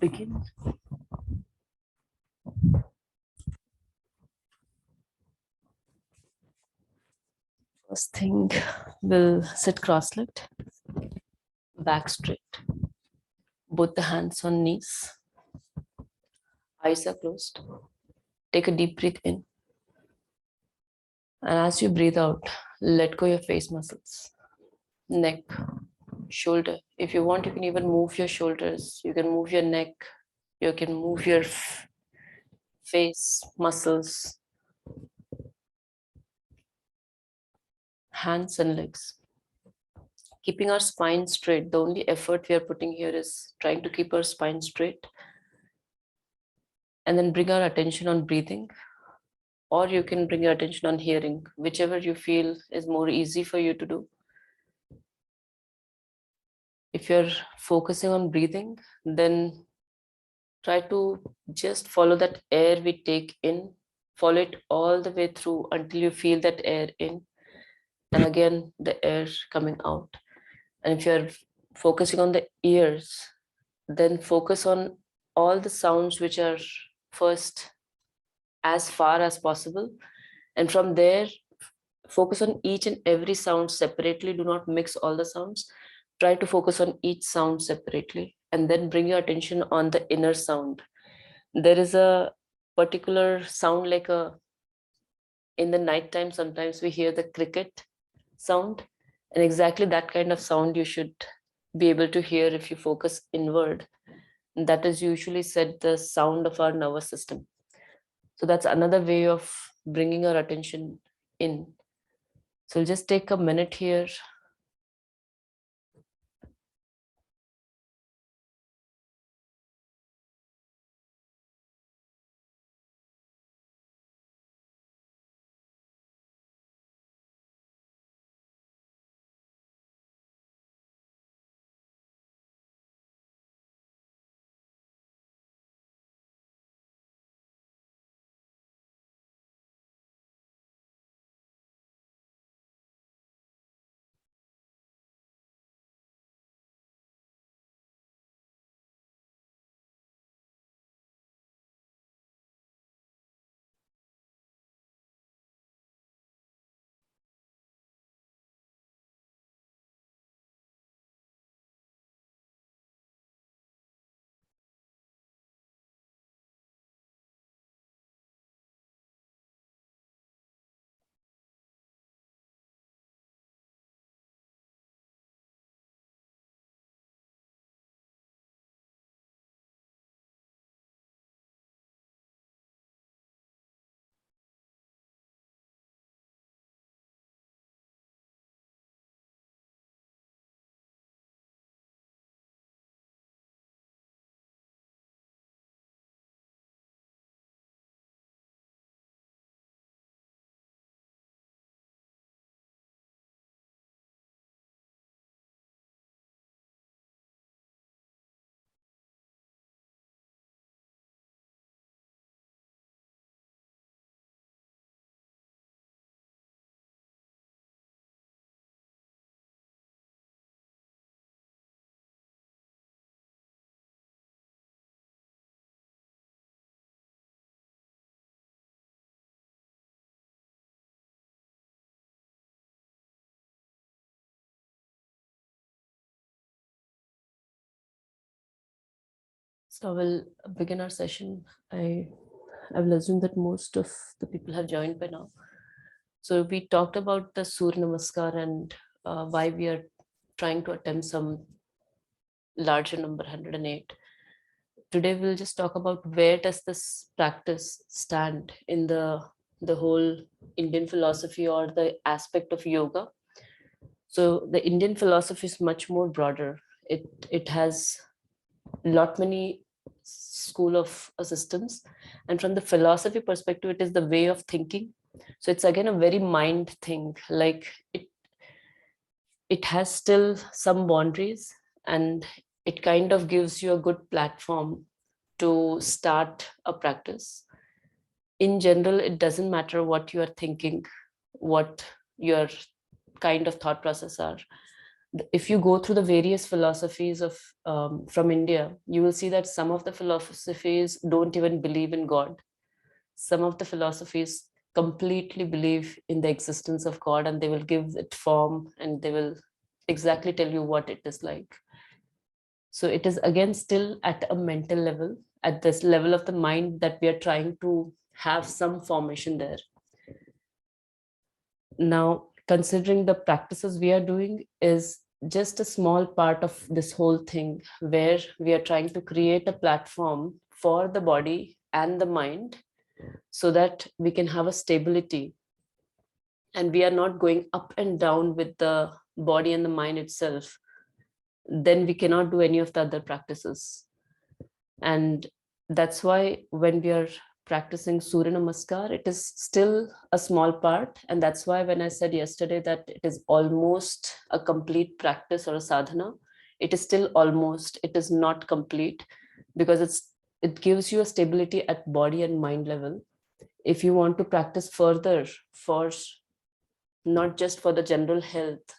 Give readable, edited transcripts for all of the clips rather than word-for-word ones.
begin. First thing, we'll sit cross-legged, back straight, both the hands on knees, eyes are closed. Take a deep breath in. And as you breathe out, let go your face muscles, neck, shoulder. If you want, you can even move your shoulders. You can move your neck. You can move your face muscles, hands and legs. Keeping our spine straight. The only effort we are putting here is trying to keep our spine straight. And then bring our attention on breathing. Or you can bring your attention on hearing, whichever you feel is more easy for you to do. If you're focusing on breathing, then try to just follow that air we take in, follow it all the way through until you feel that air in, and again the air coming out. And if you're focusing on the ears, then focus on all the sounds which are first as far as possible, and from there focus on each and every sound separately. Do not mix all the sounds. Try to focus on each sound separately, and then bring your attention on the inner sound. There is a particular sound, like in the night time, sometimes we hear the cricket sound, and exactly that kind of sound you should be able to hear if you focus inward. That is usually said the sound of our nervous system. So that's another way of bringing our attention in. So we'll just take a minute here. So we'll begin our session. I will assume that most of the people have joined by now. So we talked about the Surya Namaskar and why we are trying to attempt some larger number, 108. Today we'll just talk about where does this practice stand in the whole Indian philosophy or the aspect of yoga. So the Indian philosophy is much more broader. It has lot many school of systems, and from the philosophy perspective it is the way of thinking. So it's again a very mind thing, like it has still some boundaries, and it kind of gives you a good platform to start a practice. In general, it doesn't matter what you are thinking, what your kind of thought process are. If you go through the various philosophies of from India, you will see that some of the philosophies don't even believe in God. Some of the philosophies completely believe in the existence of God, and they will give it form, and they will exactly tell you what it is like. So it is again still at a mental level, at this level of the mind, that we are trying to have some formation there. Now, considering the practices we are doing is just a small part of this whole thing, where we are trying to create a platform for the body and the mind so that we can have a stability, and we are not going up and down with the body and the mind itself. Then we cannot do any of the other practices. And that's why when we are practicing Surya Namaskar, it is still a small part. And that's why when I said yesterday that it is almost a complete practice or a sadhana, it is still almost, it is not complete, because it gives you a stability at body and mind level. If you want to practice further for not just for the general health,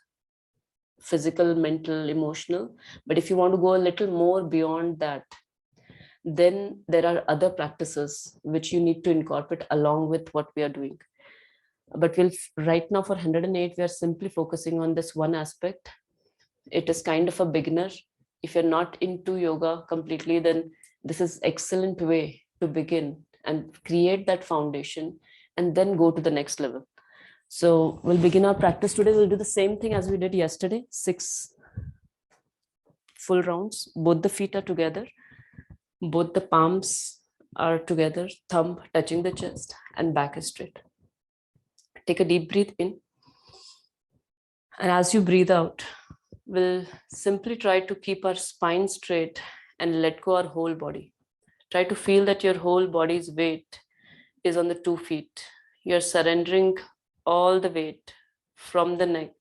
physical, mental, emotional, but if you want to go a little more beyond that, then there are other practices which you need to incorporate along with what we are doing. But right now for 108, we are simply focusing on this one aspect. It is kind of a beginner. If you're not into yoga completely, then this is excellent way to begin and create that foundation, and then go to the next level. So we'll begin our practice today. We'll do the same thing as we did yesterday, 6 full rounds. Both the feet are together. Both the palms are together, thumb touching the chest, and back is straight. Take a deep breath in. And as you breathe out, we'll simply try to keep our spine straight and let go our whole body. Try to feel that your whole body's weight is on the 2 feet. You're surrendering all the weight from the neck,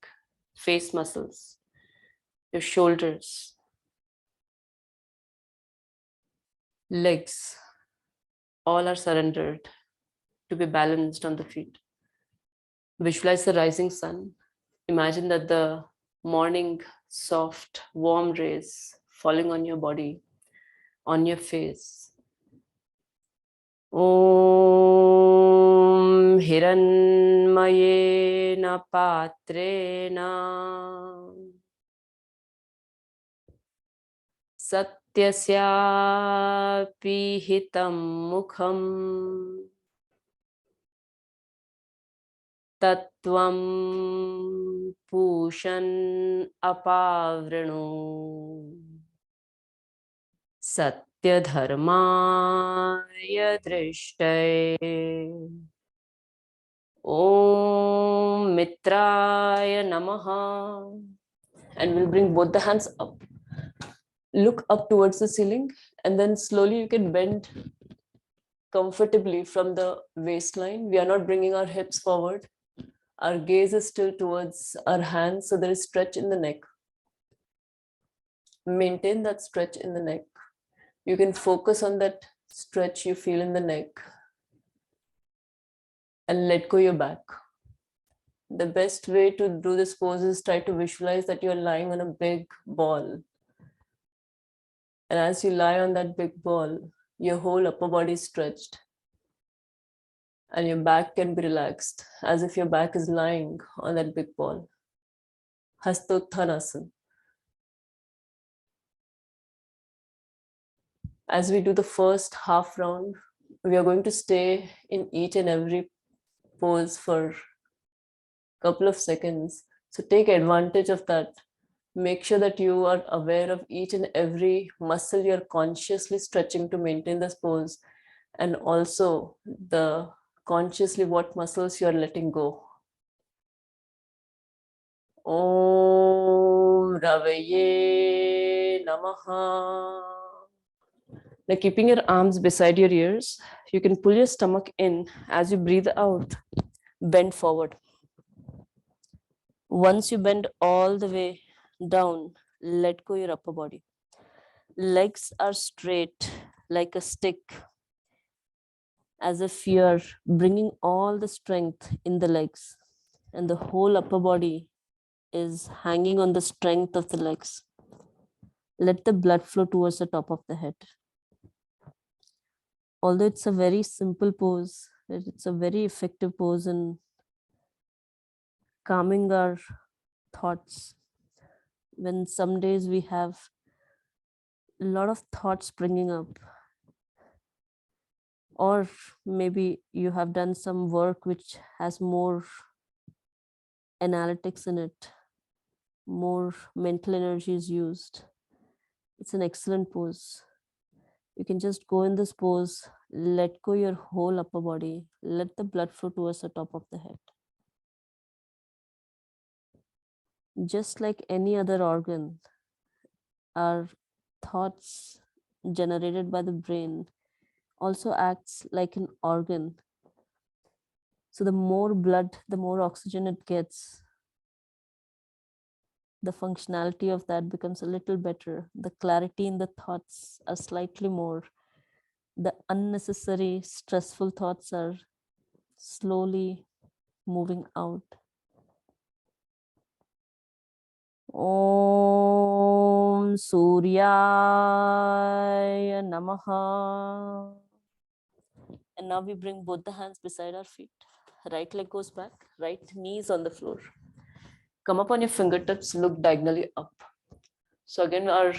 face muscles, your shoulders, legs, all are surrendered to be balanced on the feet. Visualize the rising sun. Imagine that the morning soft, warm rays falling on your body, on your face. Om Hiranmayena Patrena Satyasyapi Hitam Mukham Tattvam Pushan Apavranu Satyadharmaya Drishtaye Om Mitraya Namaha. And we'll bring both the hands up. Look up towards the ceiling, and then slowly you can bend comfortably from the waistline. We are not bringing our hips forward. Our gaze is still towards our hands, so there is stretch in the neck. Maintain that stretch in the neck. You can focus on that stretch you feel in the neck and let go your back. The best way to do this pose is try to visualize that you're lying on a big ball. And as you lie on that big ball, your whole upper body is stretched. And your back can be relaxed, as if your back is lying on that big ball. Hastottanasana. As we do the first half round, we are going to stay in each and every pose for a couple of seconds. So take advantage of that. Make sure that you are aware of each and every muscle you're consciously stretching to maintain this pose, and also the consciously what muscles you're letting go. Om Ravaye Namaha. Now, keeping your arms beside your ears, you can pull your stomach in. As you breathe out, bend forward. Once you bend all the way down, let go your upper body. Legs are straight like a stick, as if you're bringing all the strength in the legs, and the whole upper body is hanging on the strength of the legs. Let the blood flow towards the top of the head. Although it's a very simple pose, it's a very effective pose in calming our thoughts. When some days we have a lot of thoughts springing up, or maybe you have done some work which has more analytics in it, more mental energy is used. It's an excellent pose. You can just go in this pose, let go your whole upper body, let the blood flow towards the top of the head. Just like any other organ, our thoughts generated by the brain also acts like an organ. So the more blood, the more oxygen it gets, the functionality of that becomes a little better. The clarity in the thoughts are slightly more. The unnecessary stressful thoughts are slowly moving out. Om Surya Namaha. And now we bring both the hands beside our feet. Right leg goes back, right knee is on the floor. Come up on your fingertips, look diagonally up. So again, our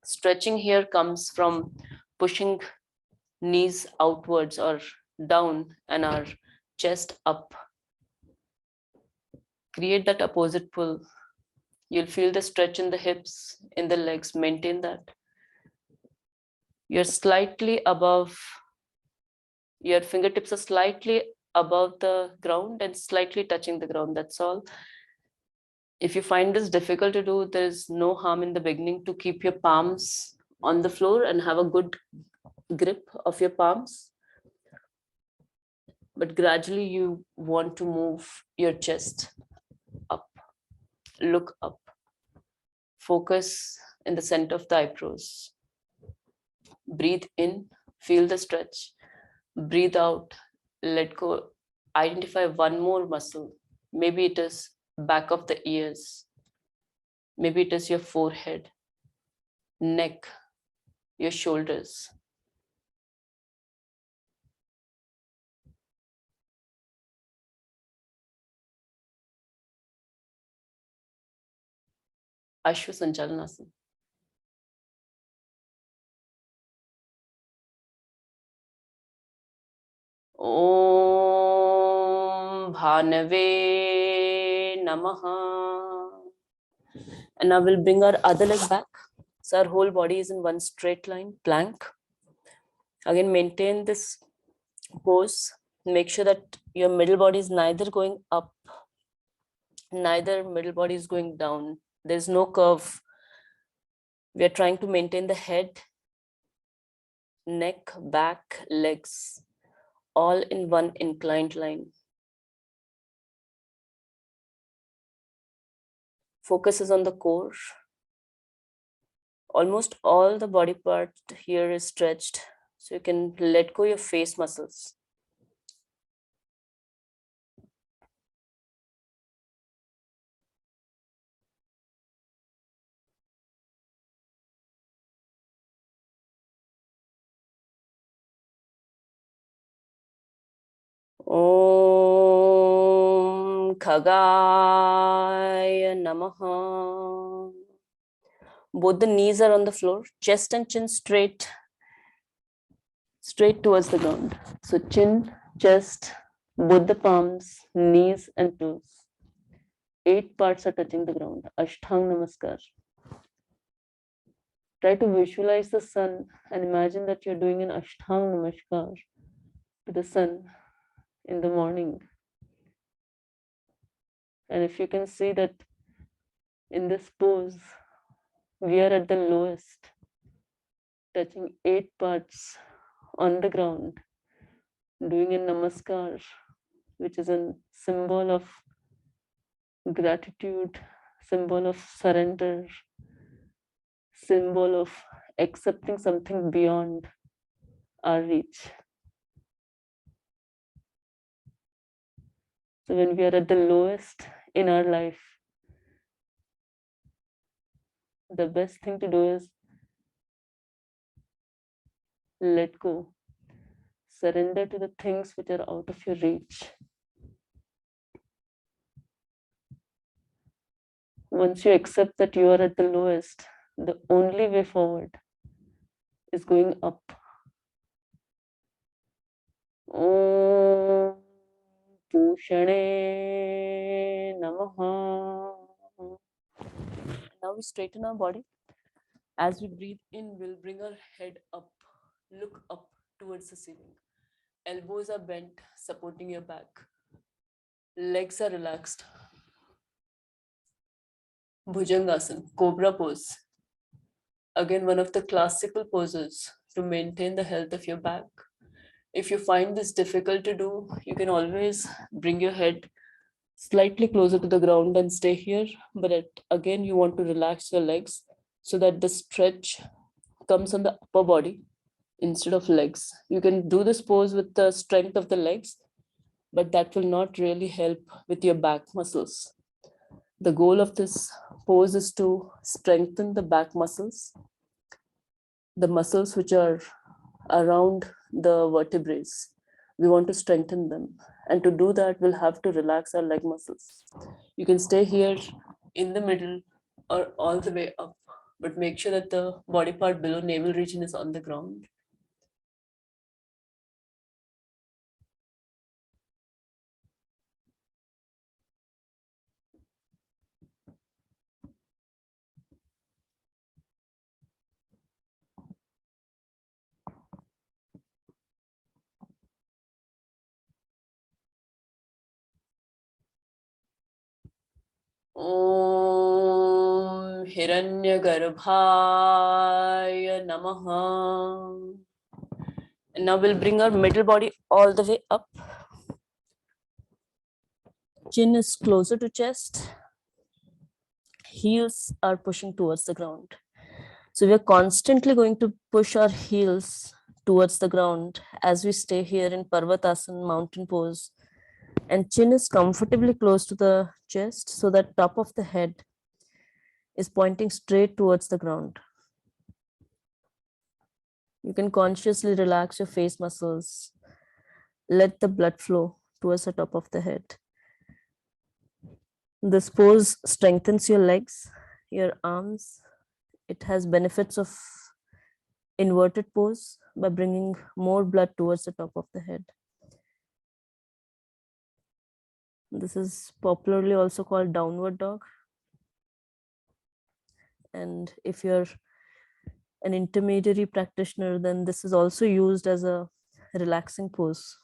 stretching here comes from pushing knees outwards or down and our chest up. Create that opposite pull. You'll feel the stretch in the hips, in the legs, maintain that. You're slightly above, your fingertips are slightly above the ground and slightly touching the ground, that's all. If you find this difficult to do, there's no harm in the beginning to keep your palms on the floor and have a good grip of your palms. But gradually you want to move your chest up, look up, focus in the center of the eyebrows. Breathe in, feel the stretch. Breathe out, let go. Identify one more muscle. Maybe it is back of the ears. Maybe it is your forehead, neck, your shoulders. Ashwa Sanchalanasana. Om Bhanave Namaha. And now we'll bring our other leg back. So our whole body is in one straight line, plank. Again, maintain this pose. Make sure that your middle body is neither going up, neither middle body is going down. There's no curve. We are trying to maintain the head, neck, back, legs, all in one inclined line. Focus is on the core. Almost all the body part here is stretched, so you can let go your face muscles. Om Khagaya Namaha. Both the knees are on the floor, chest and chin straight towards the ground. So chin, chest, both the palms, knees and toes. 8 parts are touching the ground. Ashtang Namaskar. Try to visualize the sun and imagine that you're doing an Ashtang Namaskar to the sun in the morning. And if you can see that in this pose, we are at the lowest, touching 8 parts on the ground, doing a namaskar, which is a symbol of gratitude, symbol of surrender, symbol of accepting something beyond our reach. So when we are at the lowest in our life, the best thing to do is let go. Surrender to the things which are out of your reach. Once you accept that you are at the lowest, the only way forward is going up. Om Pushane Namaha. Now we straighten our body. As we breathe in, we'll bring our head up, look up towards the ceiling. Elbows are bent, supporting your back. Legs are relaxed. Bhujangasana, Cobra pose. Again, one of the classical poses to maintain the health of your back. If you find this difficult to do, you can always bring your head slightly closer to the ground and stay here. But again, you want to relax your legs so that the stretch comes on the upper body instead of legs. You can do this pose with the strength of the legs, but that will not really help with your back muscles. The goal of this pose is to strengthen the back muscles, the muscles which are around the vertebrae. We want to strengthen them. And to do that, we'll have to relax our leg muscles. You can stay here in the middle or all the way up, but make sure that the body part below navel region is on the ground. Om Hiranyagarbhaya Namaha. And now we'll bring our middle body all the way up. Chin is closer to chest. Heels are pushing towards the ground. So we are constantly going to push our heels towards the ground as we stay here in Parvatasana, mountain pose. And chin is comfortably close to the chest so that top of the head is pointing straight towards the ground. You can consciously relax your face muscles. Let the blood flow towards the top of the head. This pose strengthens your legs, your arms. It has benefits of inverted pose by bringing more blood towards the top of the head. This is popularly also called downward dog. And if you're an intermediary practitioner, then this is also used as a relaxing pose.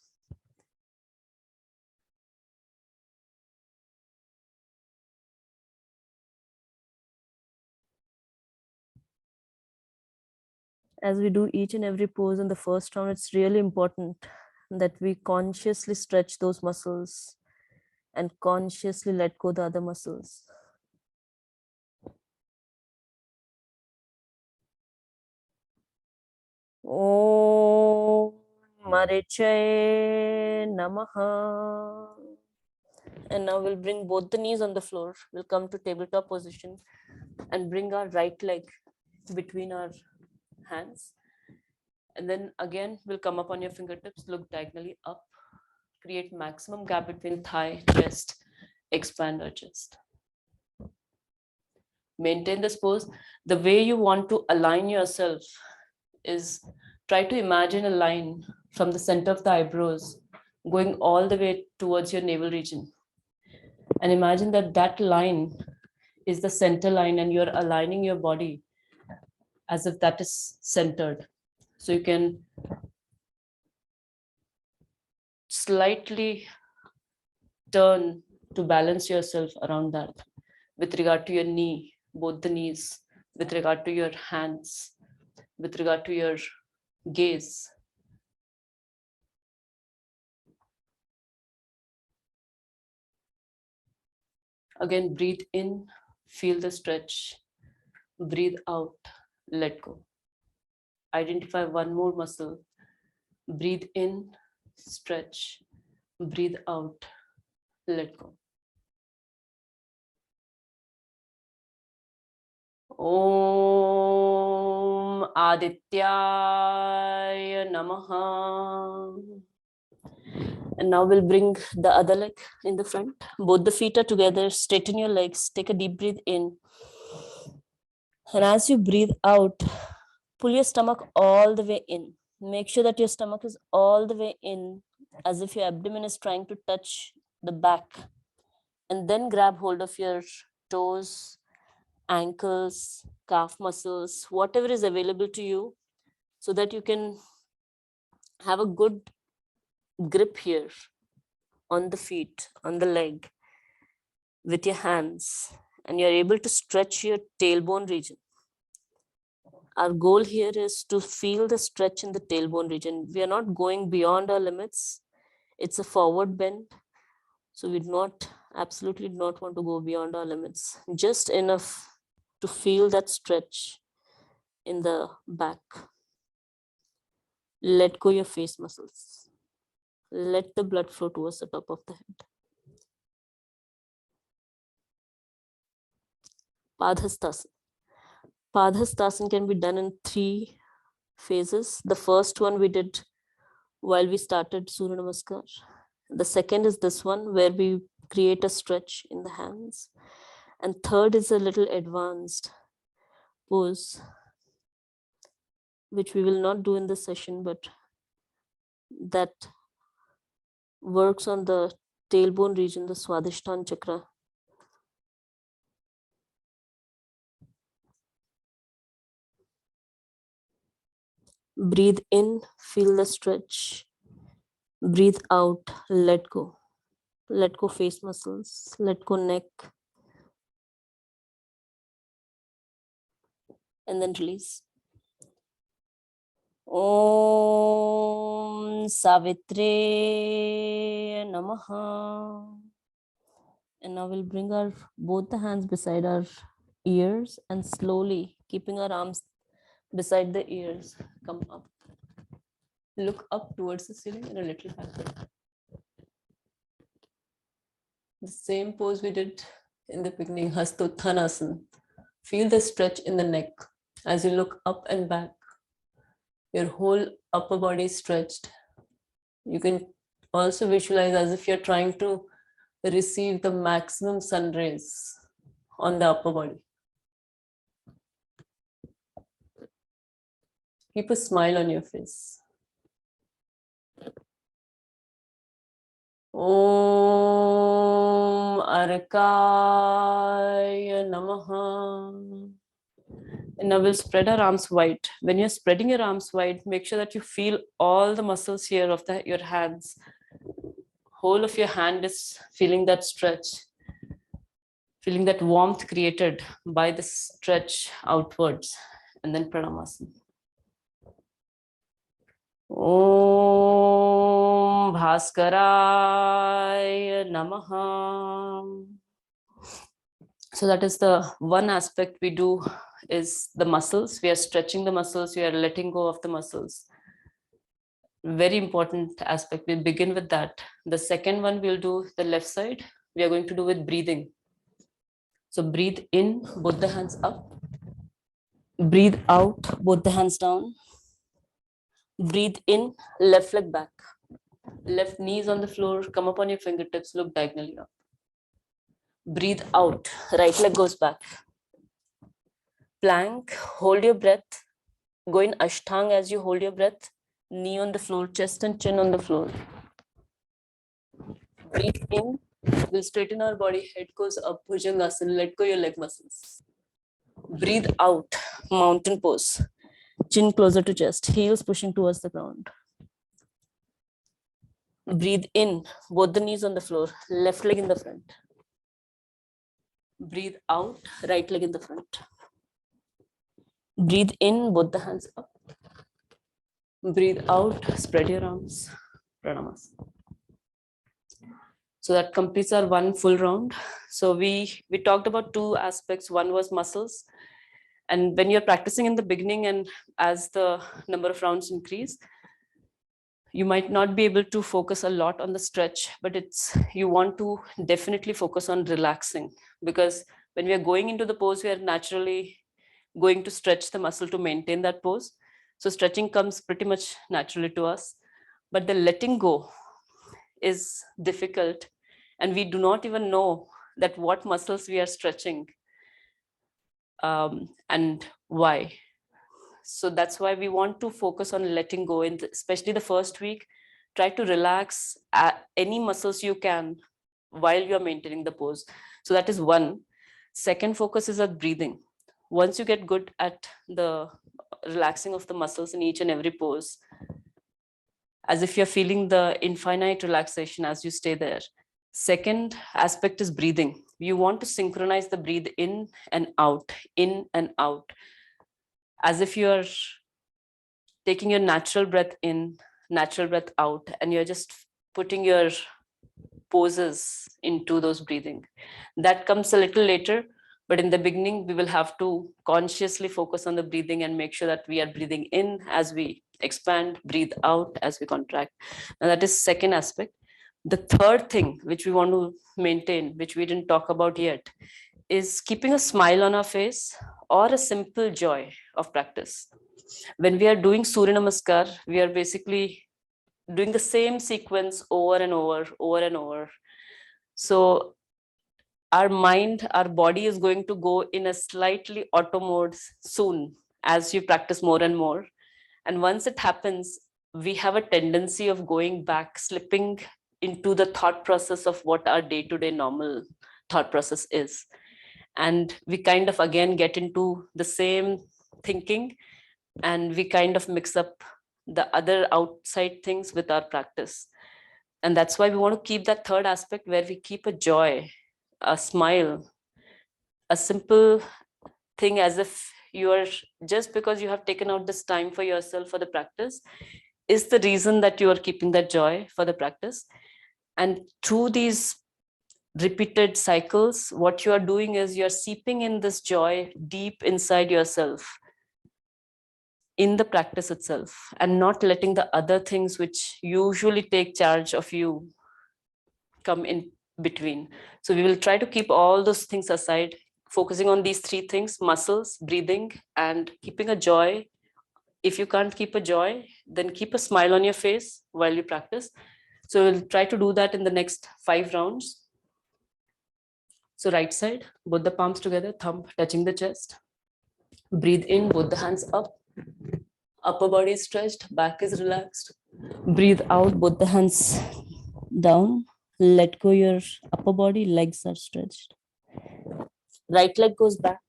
As we do each and every pose in the first round, it's really important that we consciously stretch those muscles and consciously let go the other muscles. Om Marichaye Namaha. And now we'll bring both the knees on the floor. We'll come to tabletop position and bring our right leg between our hands. And then again, we'll come up on your fingertips, look diagonally up, create maximum gap between thigh, chest, expand our chest. Maintain this pose. The way you want to align yourself is try to imagine a line from the center of the eyebrows going all the way towards your navel region. And imagine that that line is the center line and you're aligning your body as if that is centered. So you can slightly turn to balance yourself around that with regard to your knee, both the knees, with regard to your hands, with regard to your gaze. Again, breathe in, feel the stretch. Breathe out, let go. Identify one more muscle. Breathe in, stretch. Breathe out, let go. Om Adityaya Namaha. And now we'll bring the other leg in the front. Both the feet are together. Straighten your legs. Take a deep breath in. And as you breathe out, pull your stomach all the way in. Make sure that your stomach is all the way in, as if your abdomen is trying to touch the back. And then grab hold of your toes, ankles, calf muscles, whatever is available to you, so that you can have a good grip here on the feet, on the leg with your hands, and you're able to stretch your tailbone region. Our goal here is to feel the stretch in the tailbone region. We are not going beyond our limits. It's a forward bend. So we absolutely do not want to go beyond our limits. Just enough to feel that stretch in the back. Let go your face muscles. Let the blood flow towards the top of the head. Padhastasana. Padhastasana can be done in 3 phases. The first one we did while we started Surya Namaskar. The second is this one, where we create a stretch in the hands. And third is a little advanced pose, which we will not do in this session, but that works on the tailbone region, the Swadhisthana chakra. Breathe in, feel the stretch. Breathe out, let go. Let go face muscles, let go neck. And then release. Om Savitre Namaha. And now we'll bring both the hands beside our ears and slowly, keeping our arms beside the ears, come up. Look up towards the ceiling and a little backward. The same pose we did in the beginning, Hastottanasana. Feel the stretch in the neck as you look up and back. Your whole upper body is stretched. You can also visualize as if you're trying to receive the maximum sun rays on the upper body. Keep a smile on your face. Om Arkaya Namaha. And now we'll spread our arms wide. When you're spreading your arms wide, make sure that you feel all the muscles here of your hands. Whole of your hand is feeling that stretch, feeling that warmth created by the stretch outwards. And then Pranamasana. Om Bhaskaraya Namaha. So that is the one aspect we do, is the muscles. We are stretching the muscles, we are letting go of the muscles. Very important aspect. We'll begin with that. The second one we'll do the left side. We are going to do with breathing. So breathe in, both the hands up. Breathe out, both the hands down. Breathe in, left leg back. Left knees on the floor, come up on your fingertips, look diagonally up. Breathe out, right leg goes back. Plank, hold your breath. Go in Ashtanga as you hold your breath. Knee on the floor, chest and chin on the floor. Breathe in, we'll straighten our body, head goes up, Bhujangasana, let go your leg muscles. Breathe out, mountain pose. Chin closer to chest, heels pushing towards the ground. Breathe in, both the knees on the floor, left leg in the front. Breathe out, right leg in the front. Breathe in, both the hands up. Breathe out, spread your arms. Pranamasana. So that completes our one full round. So we talked about 2 aspects. One was muscles. And when you're practicing in the beginning and as the number of rounds increase, you might not be able to focus a lot on the stretch, but you want to definitely focus on relaxing, because when we are going into the pose, we are naturally going to stretch the muscle to maintain that pose. So stretching comes pretty much naturally to us, but the letting go is difficult, and we do not even know that what muscles we are stretching, and why. So that's why we want to focus on letting go in especially the first week. Try to relax any muscles you can while you're maintaining the pose. So that is one. Second focus is at breathing. Once you get good at the relaxing of the muscles in each and every pose, as if you're feeling the infinite relaxation as you stay there. Second aspect is breathing. You want to synchronize the breathe in and out, as if you're taking your natural breath in, natural breath out, and you're just putting your poses into those breathing. That comes a little later, but in the beginning, we will have to consciously focus on the breathing and make sure that we are breathing in as we expand, breathe out as we contract. And that is second aspect. The third thing which we want to maintain, which we didn't talk about yet, is keeping a smile on our face or a simple joy of practice. When we are doing Surya Namaskar, we are basically doing the same sequence over and over and over. So our mind, our body is going to go in a slightly auto mode soon as you practice more and more. And once it happens, we have a tendency of going back, slipping into the thought process of what our day-to-day normal thought process is. And we kind of again get into the same thinking, and we kind of mix up the other outside things with our practice. And that's why we want to keep that third aspect where we keep a joy, a smile, a simple thing, as if you are, just because you have taken out this time for yourself for the practice is the reason that you are keeping that joy for the practice. And through these repeated cycles, what you are doing is you're seeping in this joy deep inside yourself in the practice itself, and not letting the other things which usually take charge of you come in between. So we will try to keep all those things aside, focusing on these three things: muscles, breathing, and keeping a joy. If you can't keep a joy, then keep a smile on your face while you practice. So we'll try to do that in the next 5 rounds. So right side, both the palms together, thumb touching the chest. Breathe in, both the hands up. Upper body is stretched, back is relaxed. Breathe out, both the hands down. Let go your upper body, legs are stretched. Right leg goes back.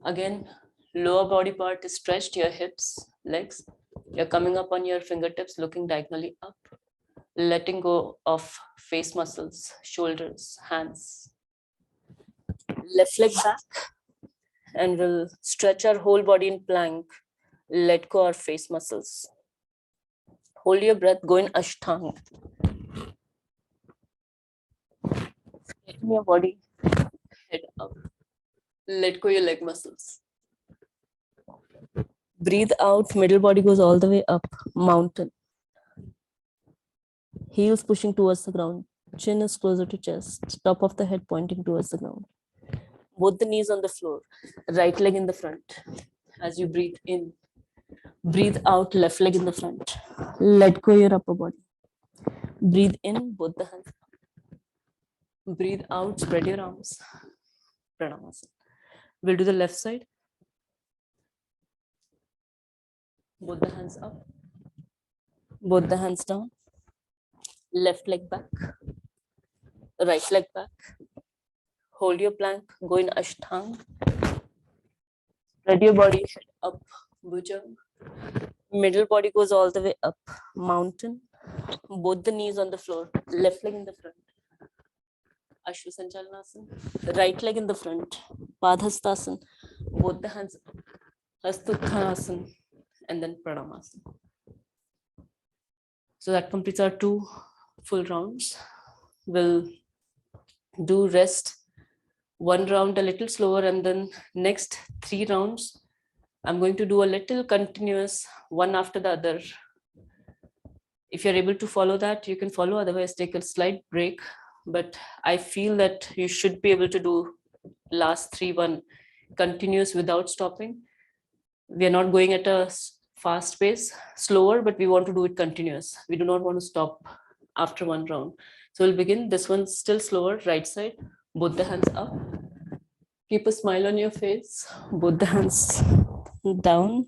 Again, lower body part is stretched, your hips, legs. You're coming up on your fingertips, looking diagonally up. Letting go of face muscles, shoulders, hands. Left leg back, and we'll stretch our whole body in plank. Let go our face muscles. Hold your breath, go in Ashtanga. Straighten your body, head up. Let go your leg muscles. Breathe out, middle body goes all the way up, mountain. Heels pushing towards the ground. Chin is closer to chest. Top of the head pointing towards the ground. Both the knees on the floor. Right leg in the front. As you breathe in, breathe out, left leg in the front. Let go your upper body. Breathe in, both the hands. Breathe out, spread your arms. Pranamasana. We'll do the left side. Both the hands up. Both the hands down. Left leg back. Right leg back. Hold your plank. Go in Ashtanga. Spread your body, head up, Bhujang. Middle body goes all the way up, mountain. Both the knees on the floor. Left leg in the front. Ashwasanchalanasana. Right leg in the front. Padhastasana. Both the hands up. Hastuttanasana. And then Pranamasana. So that completes our 2 full rounds. We'll do rest 1 round a little slower, and then next 3 rounds I'm going to do a little continuous, one after the other. If you're able to follow that, you can follow, otherwise take a slight break. But I feel that you should be able to do last 3 1 continuous without stopping. We are not going at a fast pace, slower, but we want to do it continuous. We do not want to stop after one round. So we'll begin. This one's still slower, right side, both the hands up. Keep a smile on your face, both the hands down,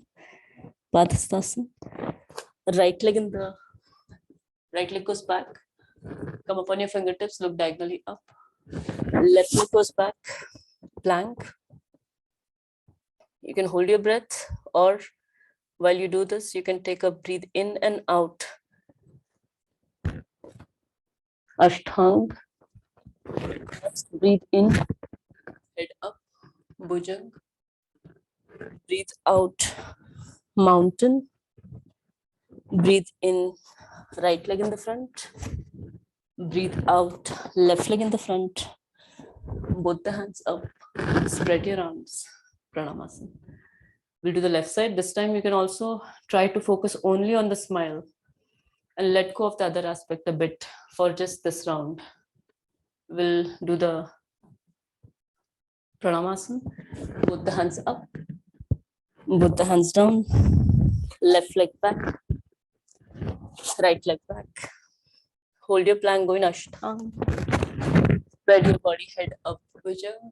Padhastasana. Right leg in the right leg goes back. Come up on your fingertips, look diagonally up. Left leg goes back, plank. You can hold your breath, or while you do this, you can take a breathe in and out. Ashtang. Breathe in, head up, Bhujang. Breathe out, mountain. Breathe in, right leg in the front. Breathe out, left leg in the front. Both the hands up. Spread your arms. Pranamasana. We'll do the left side. This time you can also try to focus only on the smile and let go of the other aspect a bit for just this round. We'll do the Pranamasana. Both the hands up. Both the hands down. Left leg back. Right leg back. Hold your plank, going Ashtang. Spread your body, head up, Bhujang.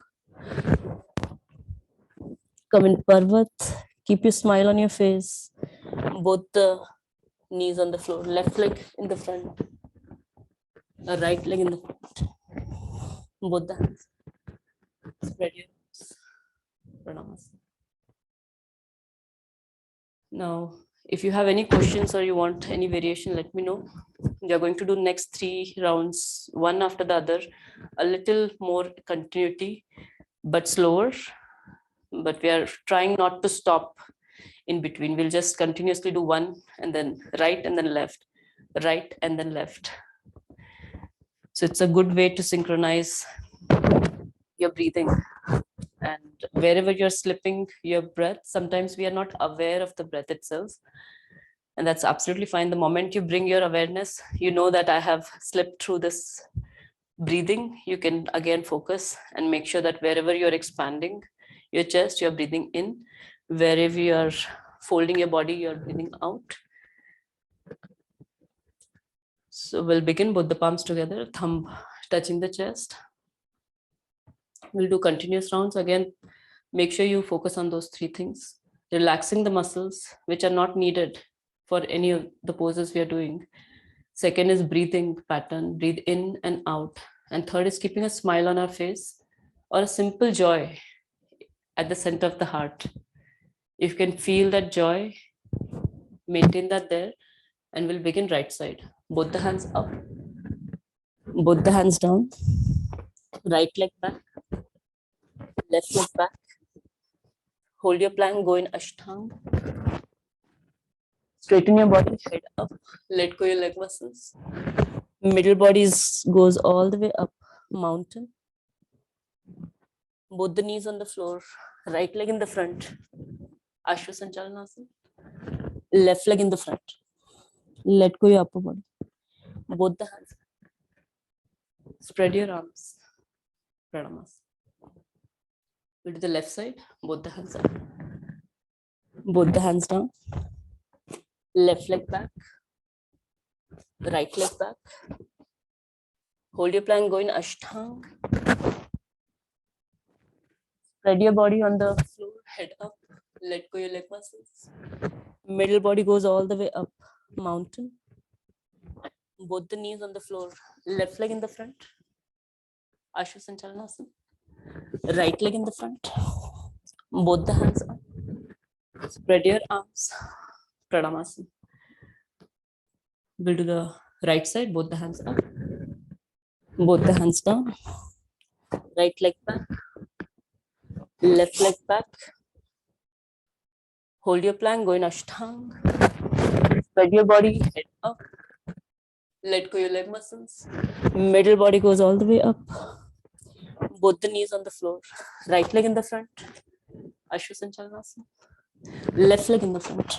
Come in Parvat. Keep your smile on your face. Both the knees on the floor. Left leg in the front. Right leg in the front. Both the hands. Spread your arms. Pranamasana. Now, if you have any questions or you want any variation, let me know. We are going to do next 3 rounds, one after the other, a little more continuity, but slower. But we are trying not to stop in between. We'll just continuously do one and then right and then left, right and then left. So it's a good way to synchronize your breathing. And wherever you're slipping your breath, sometimes we are not aware of the breath itself. And that's absolutely fine. The moment you bring your awareness, you know that I have slipped through this breathing, you can again focus and make sure that wherever you're expanding your chest, you're breathing in. Wherever you're folding your body, you're breathing out. So we'll begin both the palms together, thumb touching the chest. We'll do continuous rounds. Again, make sure you focus on those 3 things. Relaxing the muscles which are not needed for any of the poses we are doing. Second is breathing pattern, breathe in and out. And third is keeping a smile on our face or a simple joy at the center of the heart. If you can feel that joy, maintain that there, and we'll begin right side. Both the hands up, both the hands down, right leg back, left leg back. Hold your plank, go in Ashtang. Straighten your body, head up, let go your leg muscles. Middle body goes all the way up, mountain. Both the knees on the floor, right leg in the front, Ashwasanchalanasana. Left leg in the front. Let go your upper body. Both the hands. Spread your arms. Pranamasana. We'll do the left side, both the hands up. Both the hands down. Left leg back. Right leg back. Hold your plank, go in Ashtang. Spread your body on the floor, head up. Let go your leg muscles. Middle body goes all the way up, mountain. Both the knees on the floor, left leg in the front. Ashwasanchalanasana. Right leg in the front. Both the hands up. Spread your arms. Pranamasana. We'll do the right side, both the hands up. Both the hands down. Right leg back. Left leg back. Hold your plank, go in Ashtang. Spread your body, head up. Let go your leg muscles. Middle body goes all the way up. Both the knees on the floor. Right leg in the front. Ashwasanchalanasana. Left leg in the front.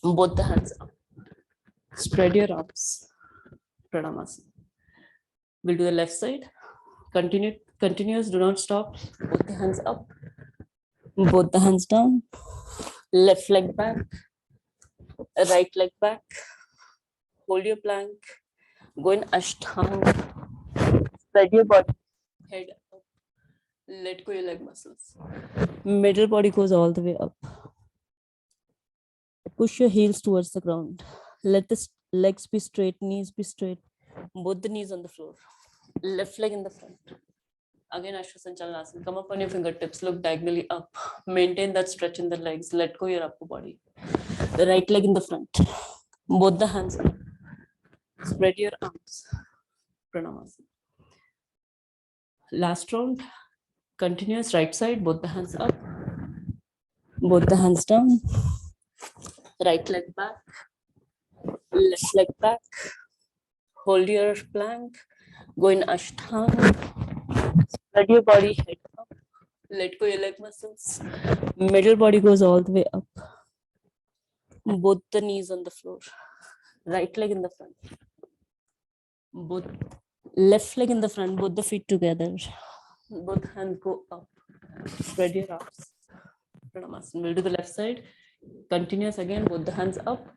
Both the hands up. Spread your arms. Pranamasana. We'll do the left side. Continuous, do not stop. Both the hands up. Both the hands down. Left leg back. Right leg back. Hold your plank. Go in Ashtanga. Spread your body. Head up. Let go your leg muscles. Middle body goes all the way up. Push your heels towards the ground. Let the legs be straight, knees be straight. Both the knees on the floor. Left leg in the front. Again, Ashwasanchalanasana. Come up on your fingertips. Look diagonally up. Maintain that stretch in the legs. Let go your upper body. The right leg in the front. Both the hands up. Spread your arms. Pranamasana. Last round. Continuous right side. Both the hands up. Both the hands down. Right leg back. Left leg back. Hold your plank. Go in Ashtanga. Spread your body, head up. Let go your leg muscles. Middle body goes all the way up. Both the knees on the floor. Right leg in the front. Both left leg in the front. Both the feet together. Both hands go up. Spread your arms. Pranamasana. We'll do the left side. Continuous again. Both the hands up.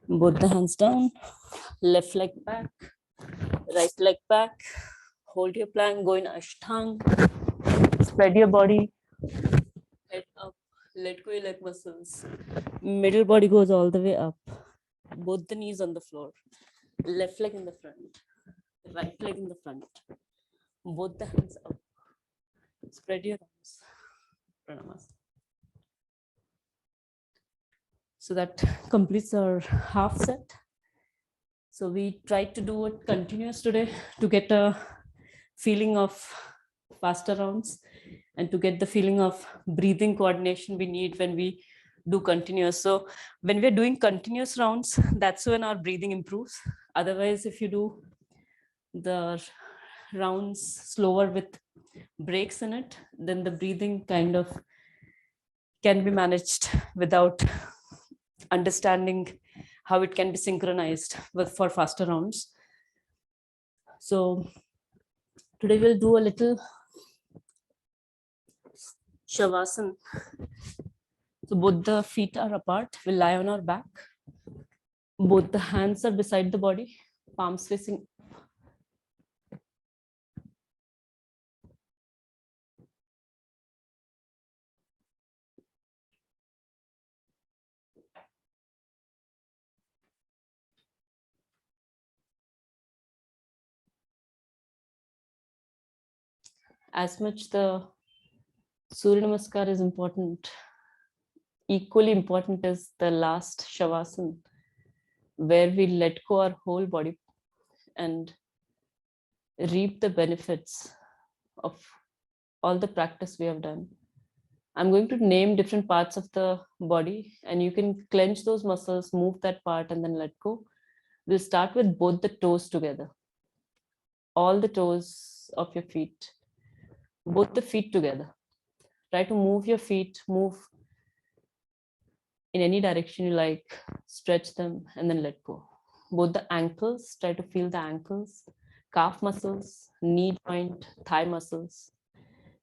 Both the hands down. Left leg back. Right leg back. Hold your plank. Go in Ashtanga. Spread your body. Head up. Let go your leg muscles. Middle body goes all the way up. Both the knees on the floor. Left leg in the front. Right leg in the front. Both the hands up. Spread your arms. Pranamasana. So that completes our half set. So we tried to do it continuous today to get a feeling of faster rounds and to get the feeling of breathing coordination we need when we do continuous. So when we're doing continuous rounds, that's when our breathing improves. Otherwise, if you do the rounds slower with breaks in it, then the breathing kind of can be managed without understanding how it can be synchronized for faster rounds. So today we'll do a little Shavasana. So both the feet are apart. We'll lie on our back. Both the hands are beside the body, palms facing. As much the Surya Namaskar is important, equally important is the last Shavasana, where we let go our whole body and reap the benefits of all the practice we have done. I'm going to name different parts of the body and you can clench those muscles, move that part and then let go. We'll start with both the toes together. All the toes of your feet, both the feet together. Try to move your feet, move in any direction you like, stretch them and then let go. Both the ankles, try to feel the ankles, calf muscles, knee joint, thigh muscles.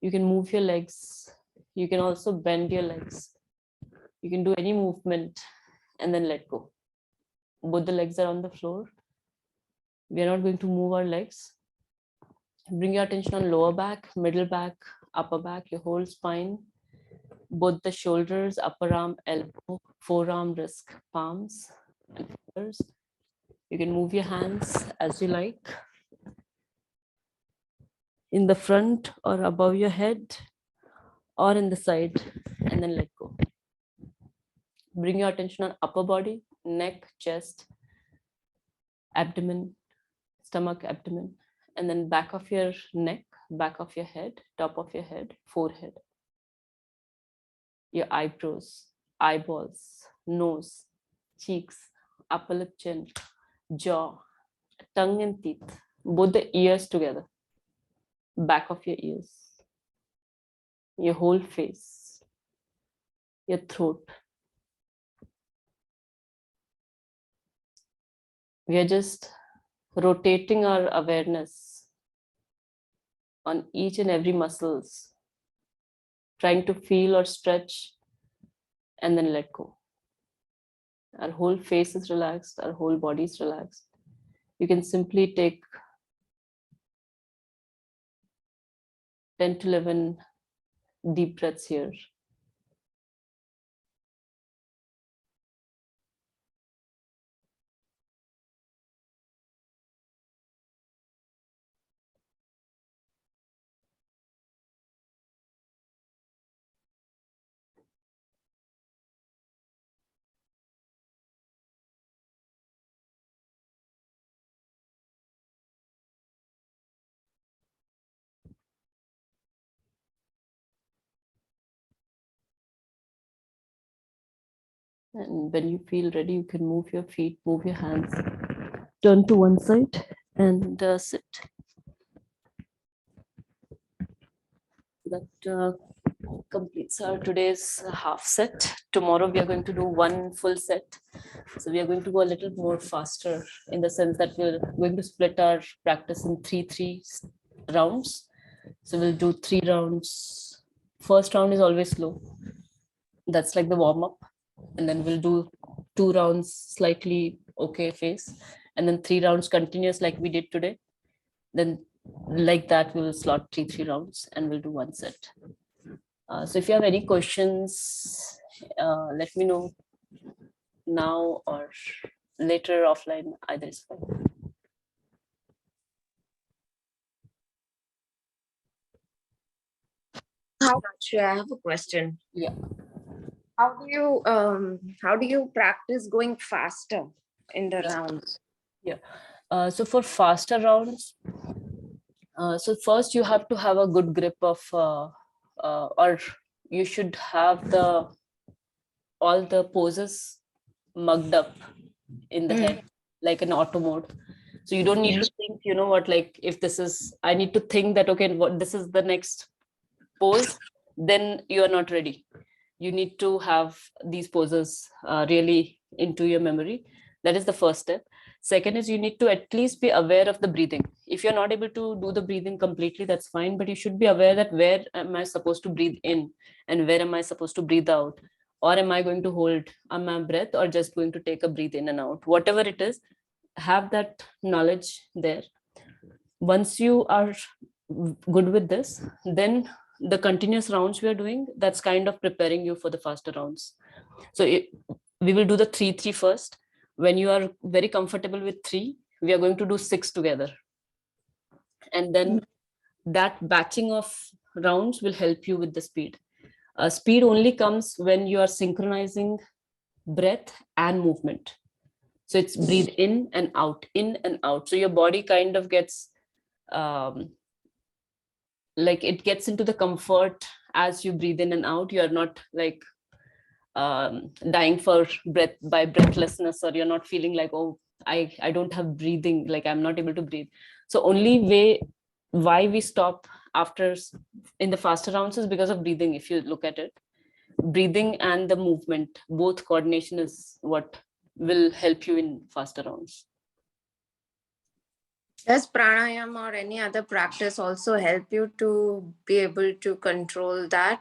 You can move your legs. You can also bend your legs. You can do any movement and then let go. Both the legs are on the floor. We are not going to move our legs. Bring your attention on lower back, middle back, upper back, your whole spine. Both the shoulders, upper arm, elbow, forearm, wrist, palms, and fingers. You can move your hands as you like. In the front or above your head or in the side and then let go. Bring your attention on upper body, neck, chest, abdomen, stomach, abdomen, and then back of your neck, back of your head, top of your head, forehead, your eyebrows, eyeballs, nose, cheeks, upper lip, chin, jaw, tongue and teeth, both the ears together, back of your ears, your whole face, your throat. We are just rotating our awareness on each and every muscles, trying to feel or stretch, and then let go. Our whole face is relaxed, our whole body is relaxed. You can simply take 10 to 11 deep breaths here. And when you feel ready, you can move your feet, move your hands, turn to one side and sit. That completes our today's half set. Tomorrow we are going to do one full set. So we are going to go a little more faster in the sense that we're going to split our practice in three rounds. So we'll do 3 rounds. First round is always slow. That's like the warm up. And then we'll do 2 rounds slightly okay pace. And then 3 rounds continuous like we did today. Then like that, we'll slot three rounds and we'll do one set. So if you have any questions, let me know now or later offline, either is fine. Actually, I have a question. Yeah. How do you practice going faster in the rounds? Yeah. So for faster rounds, so first you have to have a good grip of, or you should have all the poses mugged up in the head, like an auto mode. So you don't need to think, you know what, like if this is, I need to think that, okay, what this is the next pose, then you are not ready. You need to have these poses really into your memory. That is the first step. Second is you need to at least be aware of the breathing. If you're not able to do the breathing completely, that's fine, but you should be aware that where am I supposed to breathe in and where am I supposed to breathe out, or am I going to hold my breath or just going to take a breathe in and out, whatever it is, have that knowledge there. Once you are good with this, then the continuous rounds we are doing, that's kind of preparing you for the faster rounds. So we will do the 3 first. When you are very comfortable with 3, we are going to do 6 together, and then that batching of rounds will help you with the speed. Speed only comes when you are synchronizing breath and movement. So it's breathe in and out, in and out. So your body kind of gets like it gets into the comfort as you breathe in and out. You are not like dying for breath by breathlessness, or you're not feeling like, oh, I don't have breathing, like I'm not able to breathe. So only way why we stop after in the faster rounds is because of breathing. If you look at it, breathing and the movement, both coordination is what will help you in faster rounds. Does pranayama or any other practice also help you to be able to control that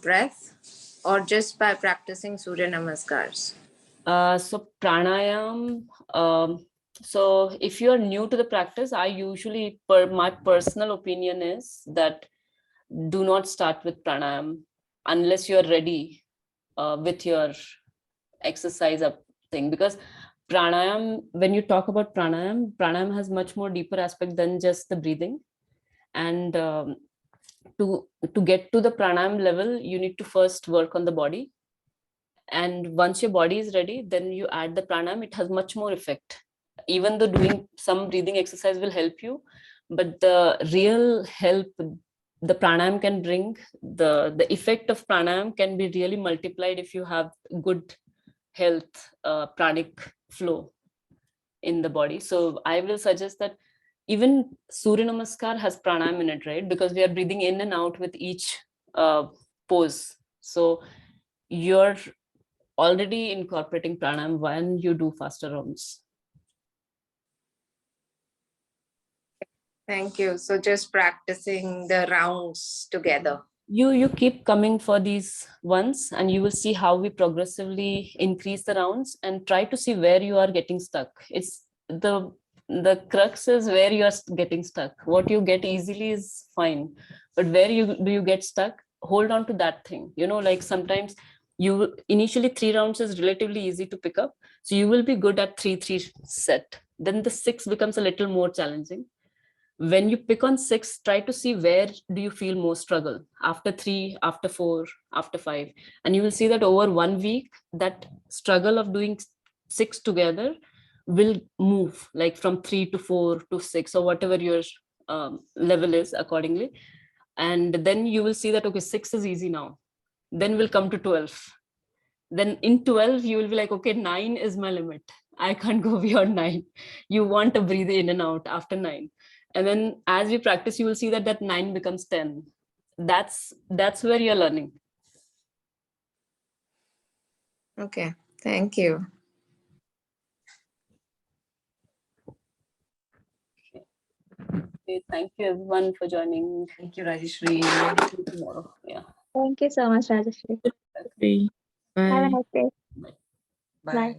breath, or just by practicing Surya Namaskars? So pranayam, so if you're new to the practice, I usually, my personal opinion is that do not start with pranayam unless you're ready with your exercise up thing. Because pranayam, when you talk about pranayam has much more deeper aspect than just the breathing. And to get to the pranayam level, you need to first work on the body. And once your body is ready, then you add the pranayam. It has much more effect. Even though doing some breathing exercise will help you, but the real help the pranayam can bring, the effect of pranayam can be really multiplied if you have good health, pranic flow in the body. So I will suggest that even Surya Namaskar has pranayam in it, right? Because we are breathing in and out with each pose. So you're already incorporating pranayam when you do faster rounds. Thank you. So just practicing the rounds together. You keep coming for these ones, and you will see how we progressively increase the rounds, and try to see where you are getting stuck. It's the crux is where you are getting stuck. What you get easily is fine, but where you get stuck, hold on to that thing. Like sometimes initially 3 rounds is relatively easy to pick up, so you will be good at 3-3 set. Then the 6 becomes a little more challenging. When you pick on 6, try to see where do you feel more struggle, after 3, after 4, after 5. And you will see that over 1 week, that struggle of doing 6 together will move, like from 3 to 4 to 6, or whatever your level is accordingly. And then you will see that, okay, 6 is easy now. Then we'll come to 12. Then in 12 you will be like, okay, 9 is my limit, I can't go beyond 9. You want to breathe in and out after 9. And then as we practice, you will see that 9 becomes 10. That's where you're learning. Okay, thank you. Okay, thank you everyone for joining. Thank you, Rajeshri. See you tomorrow. Yeah. Thank you so much, Rajeshri. Bye. Have a nice day. Bye. Bye. Bye.